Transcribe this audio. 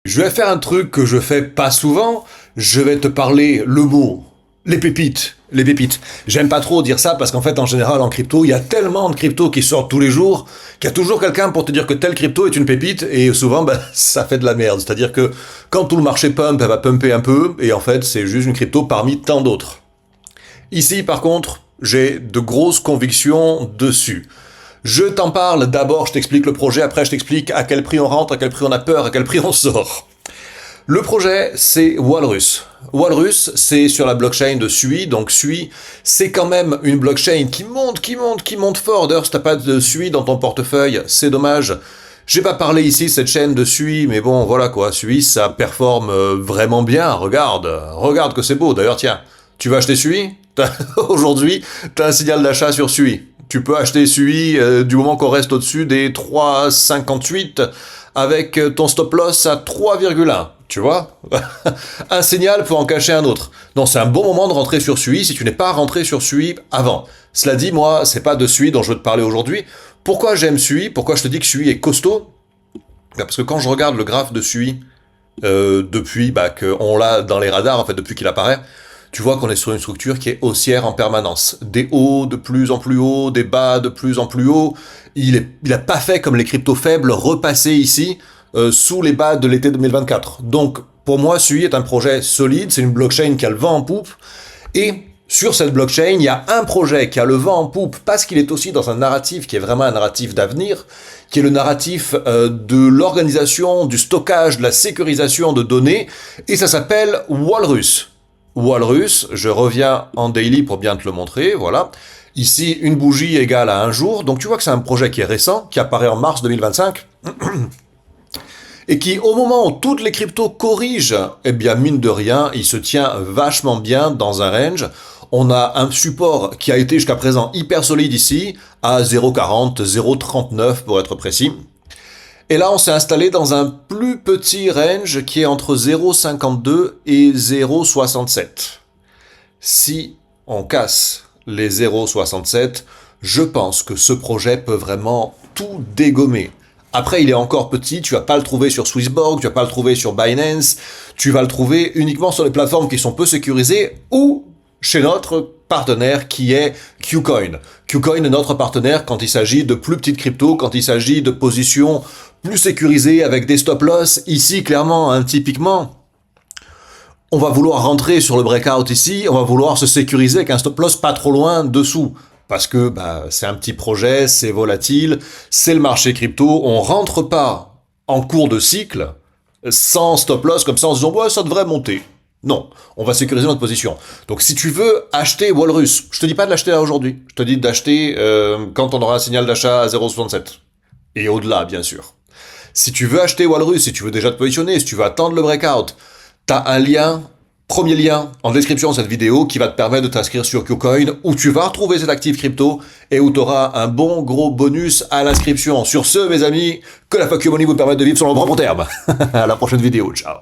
Je vais faire un truc que je fais pas souvent, je vais te parler le mot, les pépites. Les pépites. J'aime pas trop dire ça parce qu'en fait, en général, en crypto, il y a tellement de cryptos qui sortent tous les jours qu'il y a toujours quelqu'un pour te dire que telle crypto est une pépite et souvent, ça fait de la merde. C'est-à-dire que quand tout le marché pump, elle va pumper un peu et en fait, c'est juste une crypto parmi tant d'autres. Ici, par contre, j'ai de grosses convictions dessus. Je t'en parle, d'abord je t'explique le projet, après je t'explique à quel prix on rentre, à quel prix on a peur, à quel prix on sort. Le projet, c'est Walrus. Walrus, c'est sur la blockchain de Sui, donc Sui, c'est quand même une blockchain qui monte fort. D'ailleurs, si t'as pas de Sui dans ton portefeuille, c'est dommage. J'ai pas parlé ici de cette chaîne de Sui, mais bon, voilà quoi, Sui, ça performe vraiment bien, regarde que c'est beau. D'ailleurs, tiens, tu vas acheter Sui? Aujourd'hui, t'as un signal d'achat sur Sui. Tu peux acheter Sui du moment qu'on reste au-dessus des 3,58 avec ton stop loss à 3,1. Tu vois? Un signal pour en cacher un autre. Non, c'est un bon moment de rentrer sur Sui si tu n'es pas rentré sur Sui avant. Cela dit, moi, c'est pas de Sui dont je veux te parler aujourd'hui. Pourquoi j'aime Sui? Pourquoi je te dis que Sui est costaud? Parce que quand je regarde le graphe de Sui, depuis qu'on l'a dans les radars, en fait, depuis qu'il apparaît, tu vois qu'on est sur une structure qui est haussière en permanence. Des hauts de plus en plus hauts, des bas de plus en plus hauts. Il a pas fait comme les cryptos faibles repasser ici sous les bas de l'été 2024. Donc, pour moi, Sui est un projet solide, c'est une blockchain qui a le vent en poupe. Et sur cette blockchain, il y a un projet qui a le vent en poupe parce qu'il est aussi dans un narratif qui est vraiment un narratif d'avenir, qui est le narratif de l'organisation, du stockage, de la sécurisation de données, et ça s'appelle Walrus. Walrus, je reviens en daily pour bien te le montrer, voilà. Ici, une bougie égale à un jour, donc tu vois que c'est un projet qui est récent, qui apparaît en mars 2025, et qui, au moment où toutes les cryptos corrigent, eh bien, mine de rien, il se tient vachement bien dans un range. On a un support qui a été jusqu'à présent hyper solide ici, à 0,40, 0,39 pour être précis. Et là, on s'est installé dans un plus petit range qui est entre 0,52 et 0,67. Si on casse les 0,67, je pense que ce projet peut vraiment tout dégommer. Après, il est encore petit, tu vas pas le trouver sur Swissborg, tu vas pas le trouver sur Binance, tu vas le trouver uniquement sur les plateformes qui sont peu sécurisées ou chez notre partenaire qui est KuCoin. KuCoin est notre partenaire quand il s'agit de plus petites cryptos, quand il s'agit de positions plus sécurisées avec des stop-loss. Ici, clairement, hein, typiquement, on va vouloir rentrer sur le breakout ici, on va vouloir se sécuriser avec un stop-loss pas trop loin dessous. Parce que c'est un petit projet, c'est volatile, c'est le marché crypto, on rentre pas en cours de cycle sans stop-loss comme ça en se disant « ouais, ça devrait monter ». Non, on va sécuriser notre position. Donc si tu veux acheter Walrus, je te dis pas de l'acheter là aujourd'hui, je te dis d'acheter quand on aura un signal d'achat à 0,67. Et au-delà, bien sûr. Si tu veux acheter Walrus, si tu veux déjà te positionner, si tu veux attendre le breakout, t'as un lien, premier lien en description de cette vidéo qui va te permettre de t'inscrire sur KuCoin où tu vas retrouver cet actif crypto et où tu auras un bon gros bonus à l'inscription. Sur ce, mes amis, que la fuck you money vous permette de vivre sur le bon terme. À la prochaine vidéo, ciao.